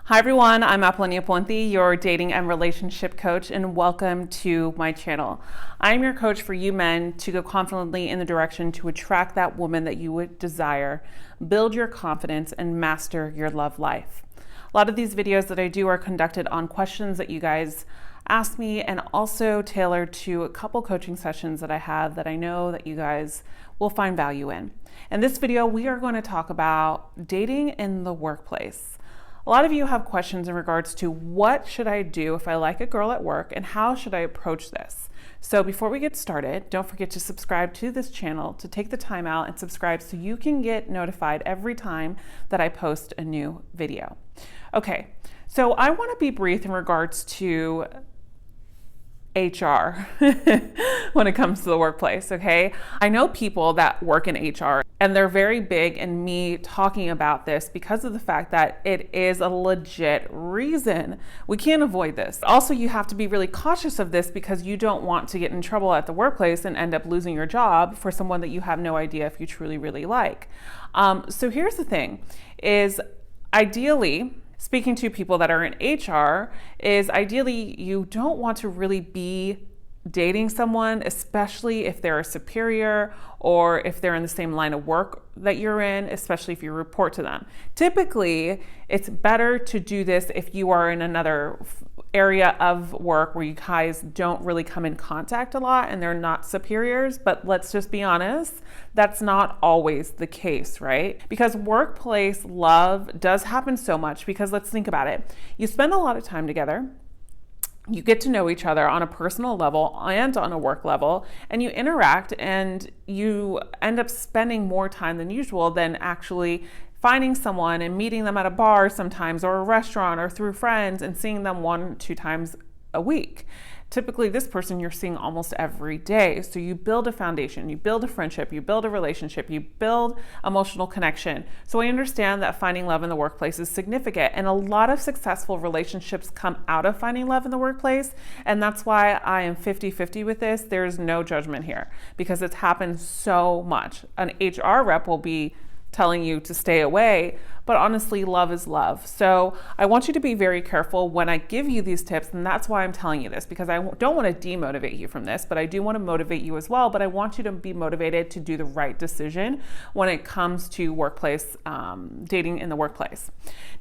Hi everyone, I'm Apollonia Ponti, your dating and relationship coach, and welcome to my channel. I'm your coach for you men to go confidently in the direction to attract that woman that you would desire, build your confidence, and master your love life. A lot of these videos that I do are conducted on questions that you guys ask me, and also tailored to a couple coaching sessions that I have that I know that you guys will find value in. In this video, we are going to talk about dating in the workplace. A lot of you have questions in regards to what should I do if I like a girl at work and how should I approach this? So before we get started, don't forget to subscribe to this channel, to take the time out and subscribe so you can get notified every time that I post a new video. Okay, so I want to be brief in regards to HR when it comes to the workplace, okay? I know people that work in HR and they're very big in me talking about this because of the fact that it is a legit reason. We can't avoid this. Also, you have to be really cautious of this because you don't want to get in trouble at the workplace and end up losing your job for someone that you have no idea if you truly, really like. So here's the thing, is ideally, speaking to people that are in HR, is ideally you don't want to really be dating someone, especially if they're a superior or if they're in the same line of work that you're in, especially if you report to them. Typically, it's better to do this if you are in another area of work where you guys don't really come in contact a lot and they're not superiors, but let's just be honest, that's not always the case, right? Because workplace love does happen so much because let's think about it. You spend a lot of time together, you get to know each other on a personal level and on a work level, and you interact and you end up spending more time than usual than actually finding someone and meeting them at a bar sometimes or a restaurant or through friends and seeing them 1-2 times a week. Typically, this person you're seeing almost every day. So you build a foundation, you build a friendship, you build a relationship, you build emotional connection. So I understand that finding love in the workplace is significant, and a lot of successful relationships come out of finding love in the workplace. And that's why I am 50-50 with this. There's no judgment here because it's happened so much. An HR rep will be telling you to stay away, but honestly, love is love. So I want you to be very careful when I give you these tips, and that's why I'm telling you this, because I don't want to demotivate you from this, but I do want to motivate you as well. But I want you to be motivated to do the right decision when it comes to workplace, dating in the workplace.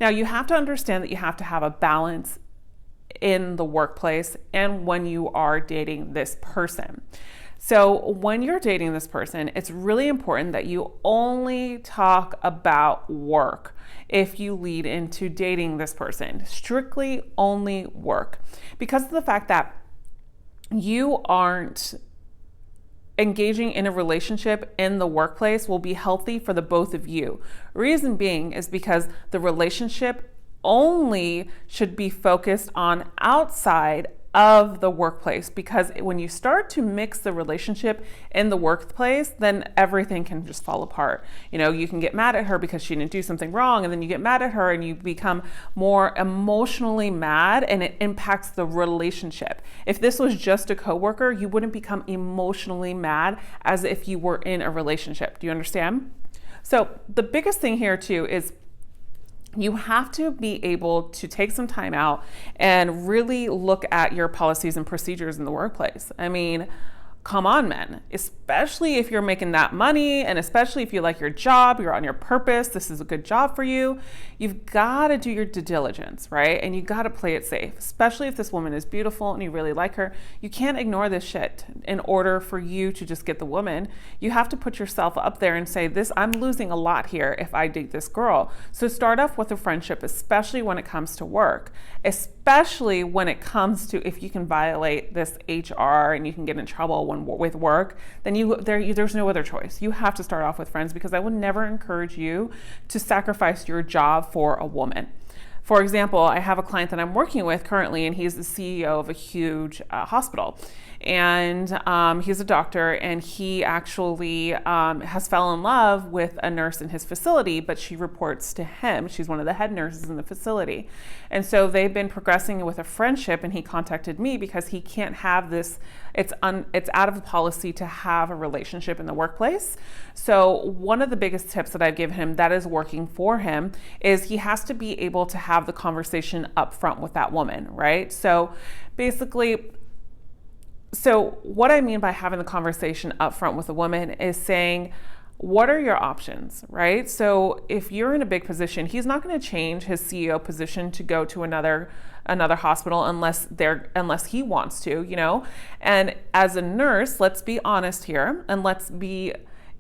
Now, you have to understand that you have to have a balance in the workplace and when you are dating this person. So when you're dating this person, it's really important that you only talk about work if you lead into dating this person. Strictly only work. Because of the fact that you aren't engaging in a relationship in the workplace will be healthy for the both of you. Reason being is because the relationship only should be focused on outside of the workplace, because when you start to mix the relationship in the workplace, then everything can just fall apart. You know, you can get mad at her because she didn't do something wrong, and then you get mad at her and you become more emotionally mad, and it impacts the relationship. If this was just a coworker, you wouldn't become emotionally mad as if you were in a relationship. Do you understand? So the biggest thing here too is you have to be able to take some time out and really look at your policies and procedures in the workplace. I mean, come on, men, especially if you're making that money and especially if you like your job, you're on your purpose, this is a good job for you. You've got to do your due diligence, right? And you got to play it safe, especially if this woman is beautiful and you really like her. You can't ignore this shit in order for you to just get the woman. You have to put yourself up there and say, I'm losing a lot here if I date this girl. So start off with a friendship, especially when it comes to work, especially when it comes to if you can violate this HR and you can get in trouble with work, then there's no other choice. You have to start off with friends, because I would never encourage you to sacrifice your job for a woman. For example, I have a client that I'm working with currently, and he's the CEO of a huge hospital. And he's a doctor, and he actually has fell in love with a nurse in his facility, but she reports to him. She's one of the head nurses in the facility. And so they've been progressing with a friendship, and he contacted me because he can't have this, it's out of the policy to have a relationship in the workplace. So one of the biggest tips that I've given him that is working for him is he has to be able to have the conversation up front with that woman, right? So basically, so what I mean by having the conversation up front with a woman is saying, what are your options, right? So if you're in a big position, he's not going to change his CEO position to go to another hospital unless he wants to, you know? And as a nurse, let's be honest here, and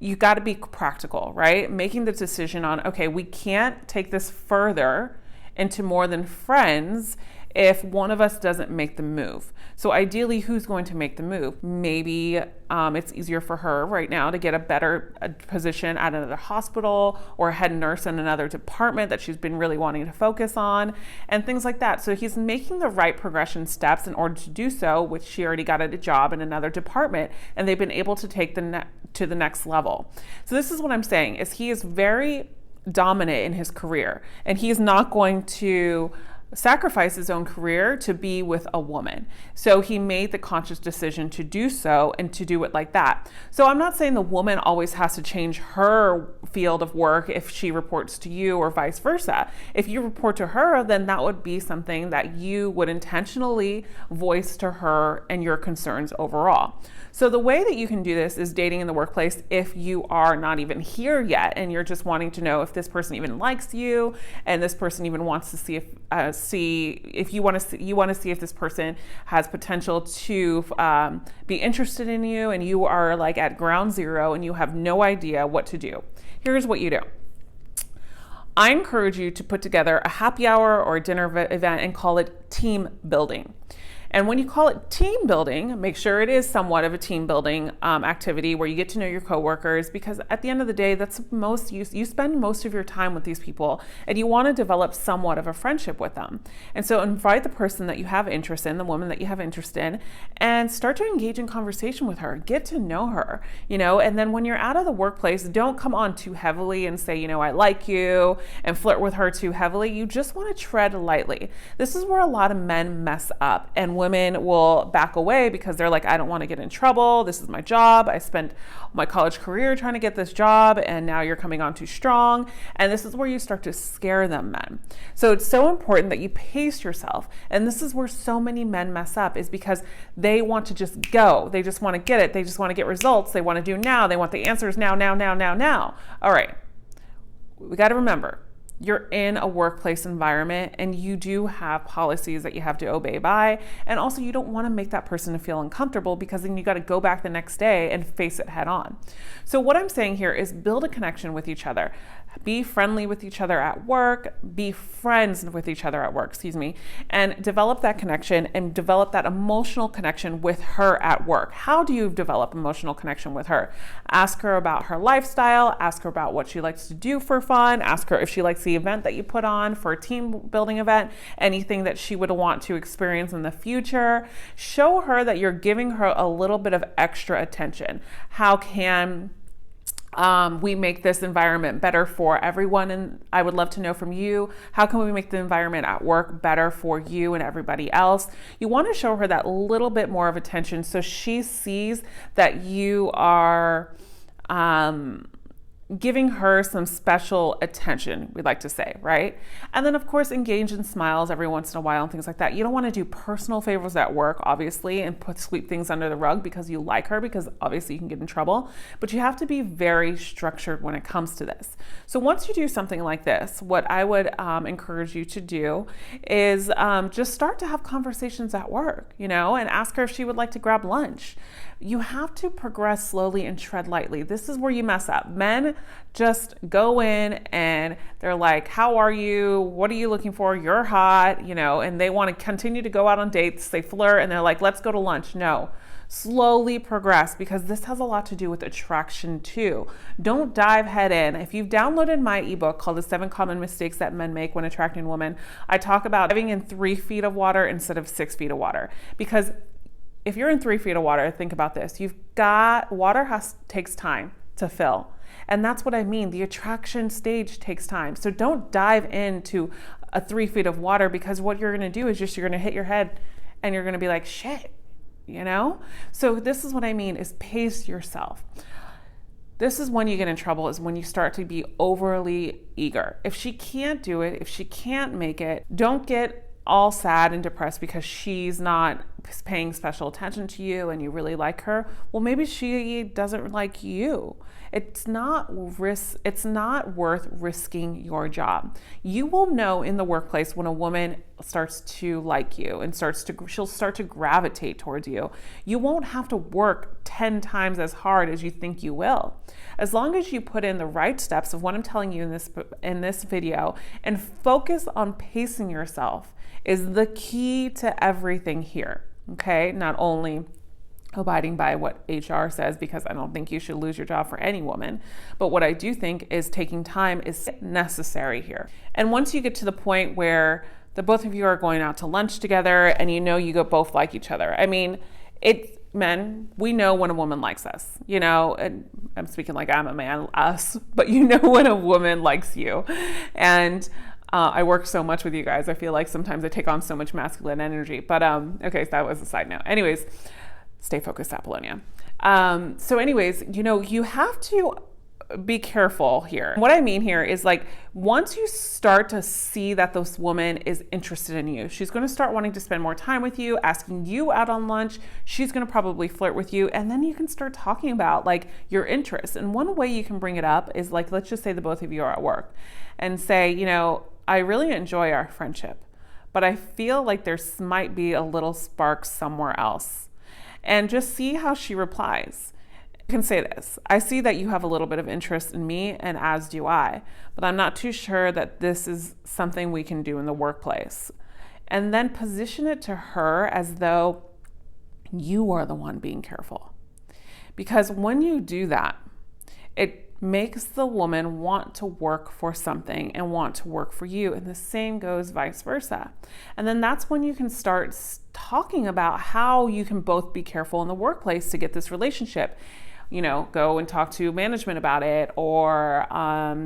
you got to be practical, right? Making the decision on, okay, we can't take this further into more than friends if one of us doesn't make the move. So ideally, who's going to make the move? Maybe it's easier for her right now to get a better position at another hospital or a head nurse in another department that she's been really wanting to focus on and things like that. So he's making the right progression steps in order to do so, which she already got a job in another department and they've been able to take to the next level. So this is what I'm saying is he is very dominant in his career and he's not going to sacrifice his own career to be with a woman. So he made the conscious decision to do so and to do it like that. So I'm not saying the woman always has to change her field of work if she reports to you or vice versa. If you report to her, then that would be something that you would intentionally voice to her and your concerns overall. So the way that you can do this is dating in the workplace if you are not even here yet and you're just wanting to know if this person even likes you and this person even wants to see if you want to see if this person has potential to be interested in you and you are like at ground zero and you have no idea what to do. Here's what you do. I encourage you to put together a happy hour or a dinner event and call it team building. And when you call it team building, make sure it is somewhat of a team building activity where you get to know your coworkers, because at the end of the day, that's most you spend most of your time with these people and you want to develop somewhat of a friendship with them. And so invite the person that you have interest in, the woman that you have interest in, and start to engage in conversation with her, get to know her, you know, and then when you're out of the workplace, don't come on too heavily and say, you know, I like you and flirt with her too heavily. You just want to tread lightly. This is where a lot of men mess up and women will back away because they're like, I don't want to get in trouble. This is my job. I spent my college career trying to get this job and now you're coming on too strong. And this is where you start to scare them, men. So it's so important that you pace yourself. And this is where so many men mess up, is because they want to just go. They just want to get it. They just want to get results. They want to do now. They want the answers now. All right. We got to remember, you're in a workplace environment and you do have policies that you have to obey by. And also you don't want to make that person feel uncomfortable, because then you got to go back the next day and face it head on. So what I'm saying here is build a connection with each other. Be friendly with each other at work, be friends with each other at work, and develop that connection and develop that emotional connection with her at work. How do you develop emotional connection with her? Ask her about her lifestyle, ask her about what she likes to do for fun, ask her if she likes the event that you put on for a team building event, anything that she would want to experience in the future. Show her that you're giving her a little bit of extra attention. How can we make this environment better for everyone? And I would love to know from you, how can we make the environment at work better for you and everybody else? You want to show her that little bit more of attention so she sees that you are giving her some special attention, we like to say, right? And then of course, engage in smiles every once in a while and things like that. You don't want to do personal favors at work, obviously, and sweep things under the rug because you like her, because obviously you can get in trouble, but you have to be very structured when it comes to this. So once you do something like this, what I would encourage you to do is just start to have conversations at work, you know, and ask her if she would like to grab lunch. You have to progress slowly and tread lightly. This is where you mess up. Men just go in and they're like, how are you? What are you looking for? You're hot, you know, and they want to continue to go out on dates. They flirt and they're like, let's go to lunch. No, slowly progress, because this has a lot to do with attraction too. Don't dive head in. If you've downloaded my ebook called The 7 Common Mistakes That Men Make When Attracting Women, I talk about diving in 3 feet of water instead of 6 feet of water, because if you're in 3 feet of water, think about this. Water takes time to fill. And that's what I mean. The attraction stage takes time. So don't dive into a 3 feet of water, because what you're going to do is you're going to hit your head and you're going to be like, shit, you know? So this is what I mean, is pace yourself. This is when you get in trouble, is when you start to be overly eager. If she can't do it, if she can't make it, don't get all sad and depressed because she's not paying special attention to you and you really like her. Well, maybe she doesn't like you. It's not worth risking your job. You will know in the workplace when a woman starts to like you and she'll start to gravitate towards you. You won't have to work 10 times as hard as you think you will. As long as you put in the right steps of what I'm telling you in this video and focus on pacing yourself is the key to everything here. Okay? Not only abiding by what HR says, because I don't think you should lose your job for any woman, but what I do think is taking time is necessary here. And once you get to the point where the both of you are going out to lunch together and you both like each other. I mean, men, we know when a woman likes us, and I'm speaking like I'm a man, us, but you know when a woman likes you. And I work so much with you guys. I feel like sometimes I take on so much masculine energy, but okay, so that was a side note. Anyways, stay focused, Apollonia. So anyways, you have to be careful here. What I mean here is, like, once you start to see that this woman is interested in you, she's going to start wanting to spend more time with you, asking you out on lunch. She's going to probably flirt with you. And then you can start talking about like your interests. And one way you can bring it up is, like, let's just say the both of you are at work and say, I really enjoy our friendship, but I feel like there might be a little spark somewhere else. And just see how she replies. You can say this: I see that you have a little bit of interest in me, and as do I, but I'm not too sure that this is something we can do in the workplace. And then position it to her as though you are the one being careful. Because when you do that, it makes the woman want to work for something and want to work for you. And the same goes vice versa. And then that's when you can start talking about how you can both be careful in the workplace to get this relationship. Go and talk to management about it, or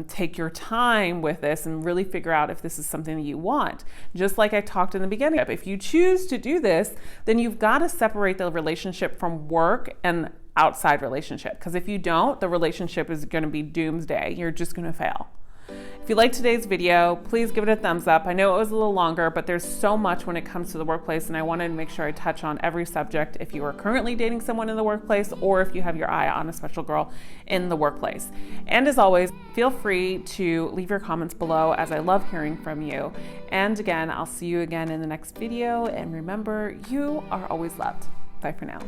take your time with this and really figure out if this is something that you want. Just like I talked in the beginning, if you choose to do this, then you've got to separate the relationship from work and outside relationship. Because if you don't, the relationship is going to be doomsday. You're just going to fail. If you liked today's video, please give it a thumbs up. I know it was a little longer, but there's so much when it comes to the workplace, and I wanted to make sure I touch on every subject if you are currently dating someone in the workplace, or if you have your eye on a special girl in the workplace. And as always, feel free to leave your comments below, as I love hearing from you. And again, I'll see you again in the next video. And remember, you are always loved. Bye for now.